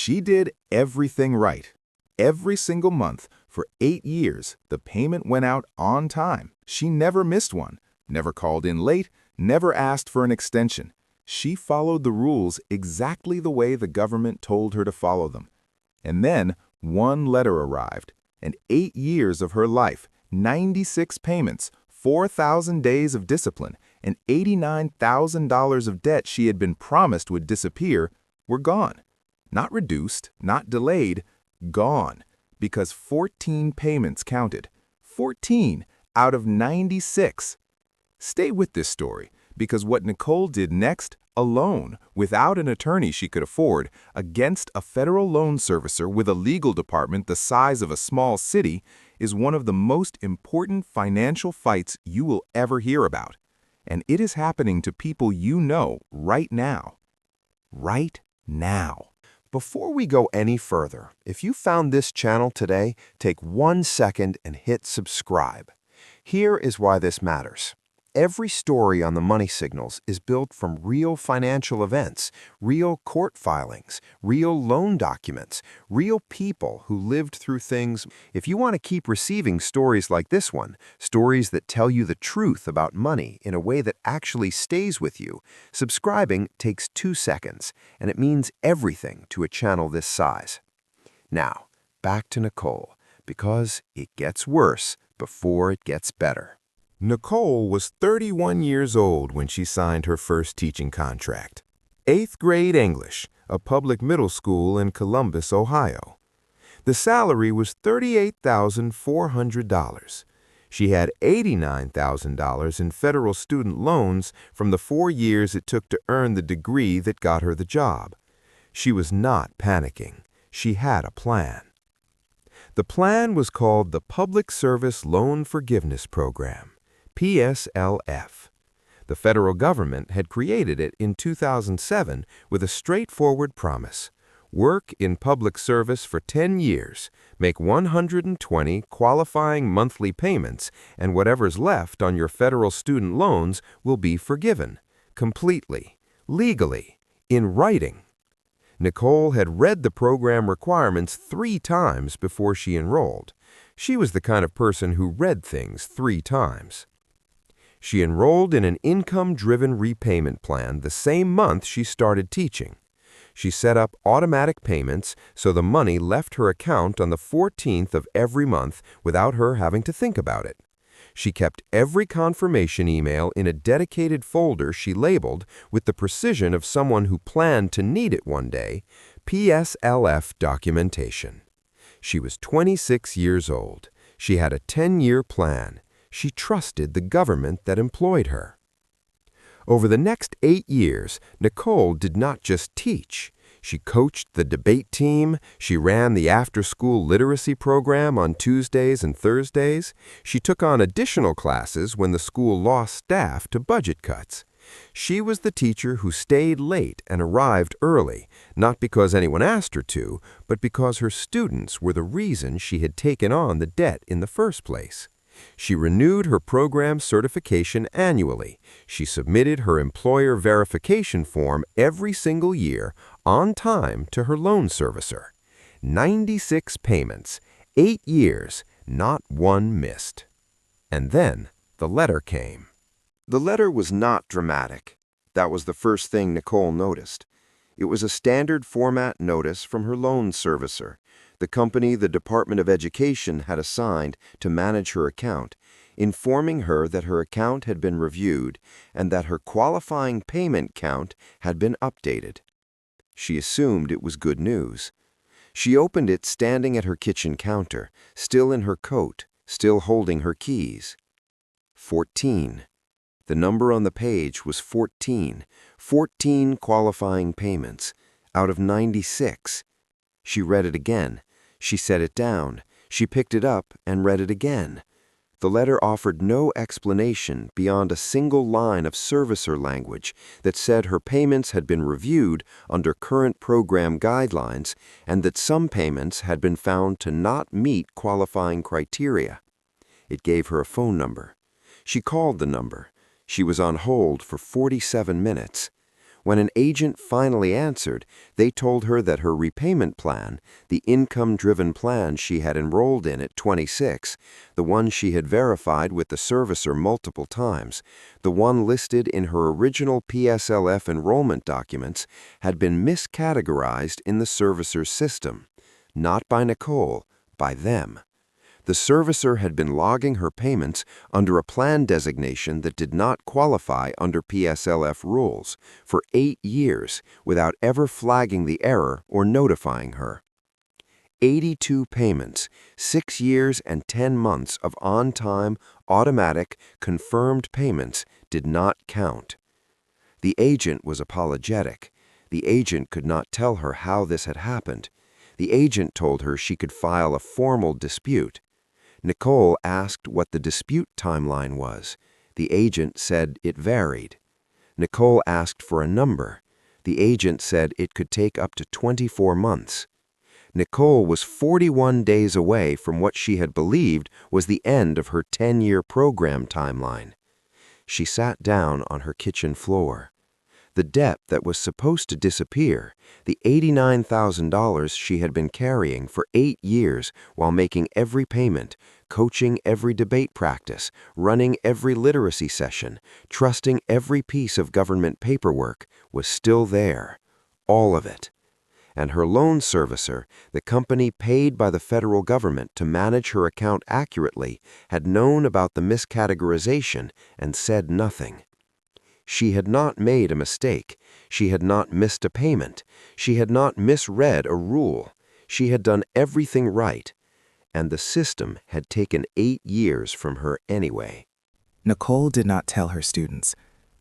She did everything right. Every single month, for 8 years, the payment went out on time. She never missed one, never called in late, never asked for an extension. She followed the rules exactly the way the government told her to follow them. And then, one letter arrived, and 8 years of her life, 96 payments, 4,000 days of discipline, and $89,000 of debt she had been promised would disappear were gone. Not reduced, not delayed, gone, because 14 payments counted. 14 out of 96. Stay with this story, because what Nicole did next, alone, without an attorney she could afford, against a federal loan servicer with a legal department the size of a small city, is one of the most important financial fights you will ever hear about. And it is happening to people you know right now. Right now. Before we go any further, if you found this channel today, take 1 second and hit subscribe. Here is why this matters. Every story on the Money Signals is built from real financial events, real court filings, real loan documents, real people who lived through things. If you want to keep receiving stories like this one, stories that tell you the truth about money in a way that actually stays with you, subscribing takes 2 seconds, and it means everything to a channel this size. Now, back to Nicole, because it gets worse before it gets better. Nicole was 31 years old when she signed her first teaching contract. 8th grade English, a public middle school in Columbus, Ohio. The salary was $38,400. She had $89,000 in federal student loans from the 4 years it took to earn the degree that got her the job. She was not panicking. She had a plan. The plan was called the Public Service Loan Forgiveness Program, PSLF. The federal government had created it in 2007 with a straightforward promise: work in public service for 10 years, make 120 qualifying monthly payments, and whatever's left on your federal student loans will be forgiven, completely, legally, in writing. Nicole had read the program requirements 3 times before she enrolled. She was the kind of person who read things 3 times. She enrolled in an income-driven repayment plan the same month she started teaching. She set up automatic payments so the money left her account on the 14th of every month without her having to think about it. She kept every confirmation email in a dedicated folder she labeled, with the precision of someone who planned to need it one day, PSLF documentation. She was 26 years old. She had a 10-year plan. She trusted the government that employed her. Over the next 8 years, Nicole did not just teach. She coached the debate team. She ran the after-school literacy program on Tuesdays and Thursdays. She took on additional classes when the school lost staff to budget cuts. She was the teacher who stayed late and arrived early, not because anyone asked her to, but because her students were the reason she had taken on the debt in the first place. She renewed her program certification annually. She submitted her employer verification form every single year on time to her loan servicer. 96 payments, 8 years, not one missed. And then the letter came. The letter was not dramatic. That was the first thing Nicole noticed. It was a standard format notice from her loan servicer, the company the Department of Education had assigned to manage her account, informing her that her account had been reviewed and that her qualifying payment count had been updated. She assumed it was good news. She opened it standing at her kitchen counter, still in her coat, still holding her keys. 14. The number on the page was 14. 14 qualifying payments out of 96. She read it again. She set it down. She picked it up and read it again. The letter offered no explanation beyond a single line of servicer language that said her payments had been reviewed under current program guidelines and that some payments had been found to not meet qualifying criteria. It gave her a phone number. She called the number. She was on hold for 47 minutes. When an agent finally answered, they told her that her repayment plan, the income-driven plan she had enrolled in at 26, the one she had verified with the servicer multiple times, the one listed in her original PSLF enrollment documents, had been miscategorized in the servicer's system. Not by Nicole, by them. The servicer had been logging her payments under a plan designation that did not qualify under PSLF rules for 8 years without ever flagging the error or notifying her. 82 payments, 6 years and 10 months of on-time, automatic, confirmed payments did not count. The agent was apologetic. The agent could not tell her how this had happened. The agent told her she could file a formal dispute. Nicole asked what the dispute timeline was. The agent said it varied. Nicole asked for a number. The agent said it could take up to 24 months. Nicole was 41 days away from what she had believed was the end of her 10-year program timeline. She sat down on her kitchen floor. The debt that was supposed to disappear, the $89,000 she had been carrying for 8 years while making every payment, coaching every debate practice, running every literacy session, trusting every piece of government paperwork, was still there. All of it. And her loan servicer, the company paid by the federal government to manage her account accurately, had known about the miscategorization and said nothing. She had not made a mistake. She had not missed a payment. She had not misread a rule. She had done everything right. And the system had taken 8 years from her anyway. Nicole did not tell her students.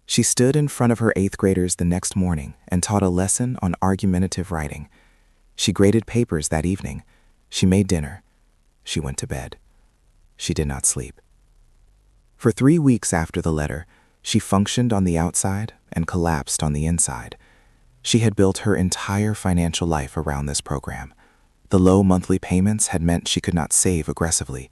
She stood in front of her 8th graders the next morning and taught a lesson on argumentative writing. She graded papers that evening. She made dinner. She went to bed. She did not sleep. For 3 weeks after the letter, she functioned on the outside and collapsed on the inside. She had built her entire financial life around this program. The low monthly payments had meant she could not save aggressively.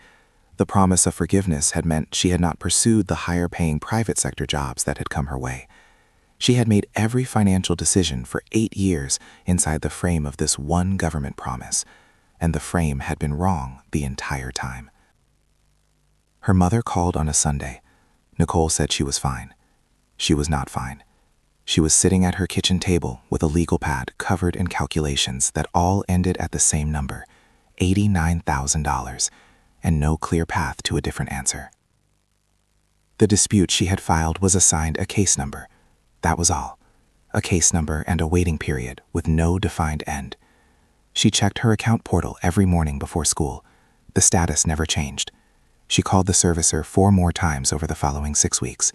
The promise of forgiveness had meant she had not pursued the higher-paying private sector jobs that had come her way. She had made every financial decision for 8 years inside the frame of this one government promise, and the frame had been wrong the entire time. Her mother called on a Sunday. Nicole said she was fine. She was not fine. She was sitting at her kitchen table with a legal pad covered in calculations that all ended at the same number, $89,000, and no clear path to a different answer. The dispute she had filed was assigned a case number. That was all. A case number and a waiting period with no defined end. She checked her account portal every morning before school. The status never changed. She called the servicer 4 more times over the following 6 weeks.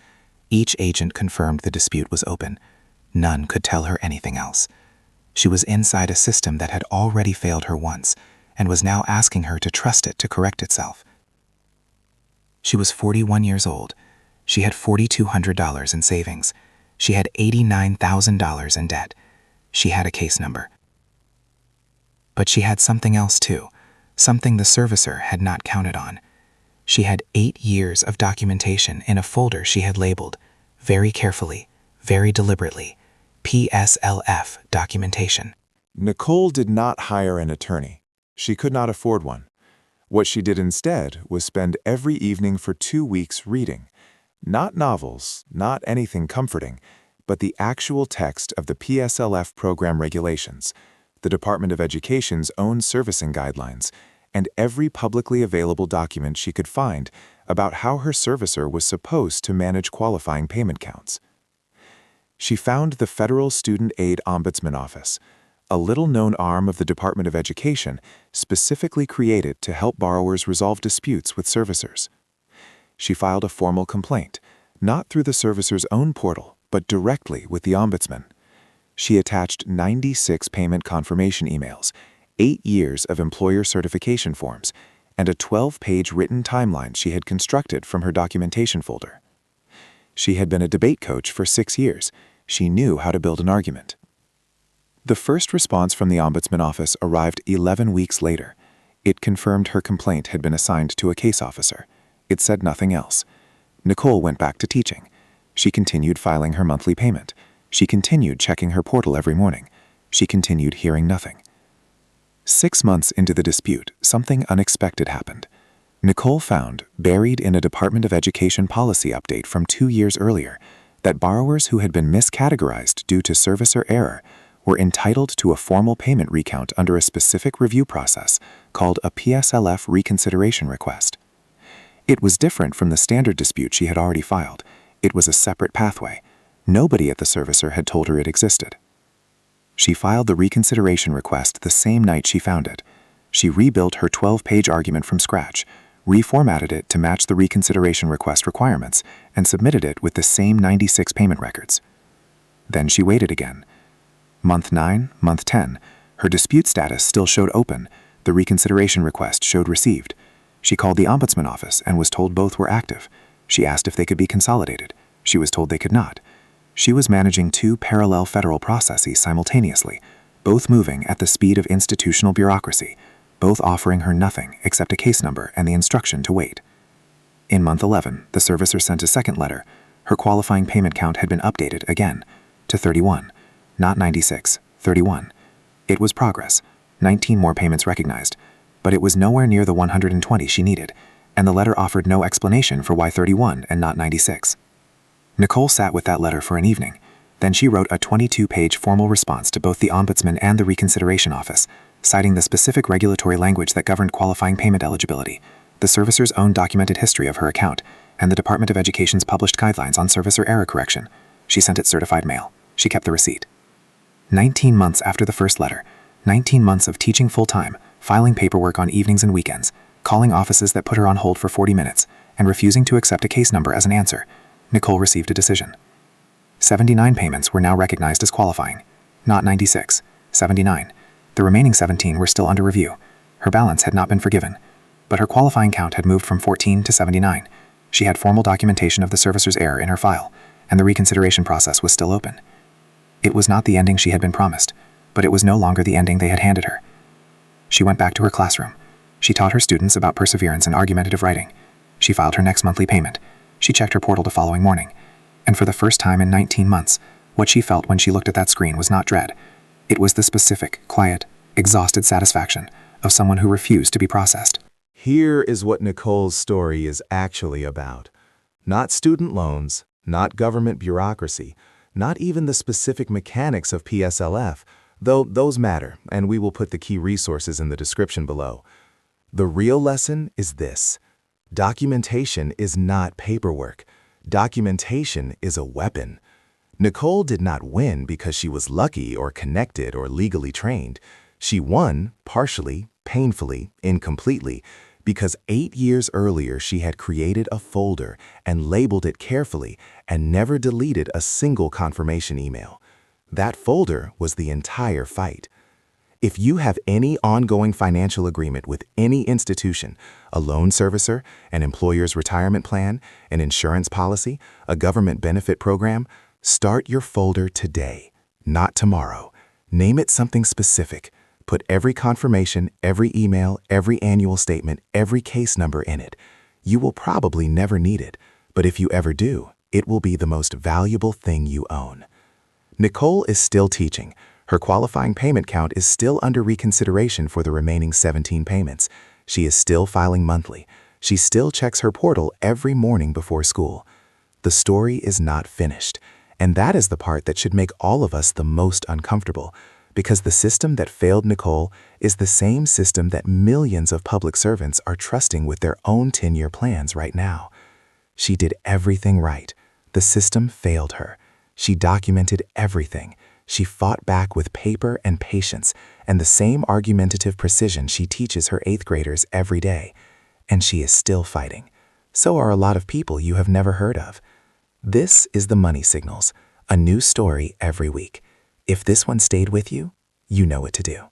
Each agent confirmed the dispute was open. None could tell her anything else. She was inside a system that had already failed her once and was now asking her to trust it to correct itself. She was 41 years old. She had $4,200 in savings. She had $89,000 in debt. She had a case number. But she had something else too, something the servicer had not counted on. She had 8 years of documentation in a folder she had labeled, very carefully, very deliberately, PSLF documentation. Nicole did not hire an attorney. She could not afford one. What she did instead was spend every evening for 2 weeks reading. Not novels, not anything comforting, but the actual text of the PSLF program regulations, the Department of Education's own servicing guidelines, and every publicly available document she could find about how her servicer was supposed to manage qualifying payment counts. She found the Federal Student Aid Ombudsman Office, a little-known arm of the Department of Education specifically created to help borrowers resolve disputes with servicers. She filed a formal complaint, not through the servicer's own portal, but directly with the Ombudsman. She attached 96 payment confirmation emails, 8 years of employer certification forms, and a 12-page written timeline she had constructed from her documentation folder. She had been a debate coach for 6 years. She knew how to build an argument. The first response from the Ombudsman Office arrived 11 weeks later. It confirmed her complaint had been assigned to a case officer. It said nothing else. Nicole went back to teaching. She continued filing her monthly payment. She continued checking her portal every morning. She continued hearing nothing. 6 months into the dispute, something unexpected happened. Nicole found, buried in a Department of Education policy update from 2 years earlier, that borrowers who had been miscategorized due to servicer error were entitled to a formal payment recount under a specific review process called a PSLF reconsideration request. It was different from the standard dispute she had already filed. It was a separate pathway. Nobody at the servicer had told her it existed. She filed the reconsideration request the same night she found it. She rebuilt her 12-page argument from scratch, reformatted it to match the reconsideration request requirements, and submitted it with the same 96 payment records. Then she waited again. Month 9, month 10, her dispute status still showed open. The reconsideration request showed received. She called the ombudsman office and was told both were active. She asked if they could be consolidated. She was told they could not. She was managing 2 parallel federal processes simultaneously, both moving at the speed of institutional bureaucracy, both offering her nothing except a case number and the instruction to wait. In month 11, the servicer sent a second letter. Her qualifying payment count had been updated again to 31, not 96, 31. It was progress, 19 more payments recognized, but it was nowhere near the 120 she needed, and the letter offered no explanation for why 31 and not 96. Nicole sat with that letter for an evening. Then she wrote a 22-page formal response to both the Ombudsman and the Reconsideration Office, citing the specific regulatory language that governed qualifying payment eligibility, the servicer's own documented history of her account, and the Department of Education's published guidelines on servicer error correction. She sent it certified mail. She kept the receipt. 19 months after the first letter, 19 months of teaching full-time, filing paperwork on evenings and weekends, calling offices that put her on hold for 40 minutes, and refusing to accept a case number as an answer, Nicole received a decision. 79 payments were now recognized as qualifying, not 96, 79. The remaining 17 were still under review. Her balance had not been forgiven, but her qualifying count had moved from 14 to 79. She had formal documentation of the servicer's error in her file, and the reconsideration process was still open. It was not the ending she had been promised, but it was no longer the ending they had handed her. She went back to her classroom. She taught her students about perseverance and argumentative writing. She filed her next monthly payment. She checked her portal the following morning. And for the first time in 19 months, what she felt when she looked at that screen was not dread. It was the specific, quiet, exhausted satisfaction of someone who refused to be processed. Here is what Nicole's story is actually about. Not student loans, not government bureaucracy, not even the specific mechanics of PSLF, though those matter, and we will put the key resources in the description below. The real lesson is this. Documentation is not paperwork. Documentation is a weapon. Nicole did not win because she was lucky or connected or legally trained. She won, partially, painfully, incompletely, because 8 years earlier she had created a folder and labeled it carefully and never deleted a single confirmation email. That folder was the entire fight. If you have any ongoing financial agreement with any institution, a loan servicer, an employer's retirement plan, an insurance policy, a government benefit program, start your folder today, not tomorrow. Name it something specific. Put every confirmation, every email, every annual statement, every case number in it. You will probably never need it, but if you ever do, it will be the most valuable thing you own. Nicole is still teaching. Her qualifying payment count is still under reconsideration for the remaining 17 payments. She is still filing monthly. She still checks her portal every morning before school. The story is not finished, and that is the part that should make all of us the most uncomfortable, because the system that failed Nicole is the same system that millions of public servants are trusting with their own 10-year plans right now. She did everything right. The system failed her. She documented everything. She fought back with paper and patience and the same argumentative precision she teaches her 8th graders every day. And she is still fighting. So are a lot of people you have never heard of. This is the Money Signals, a new story every week. If this one stayed with you, you know what to do.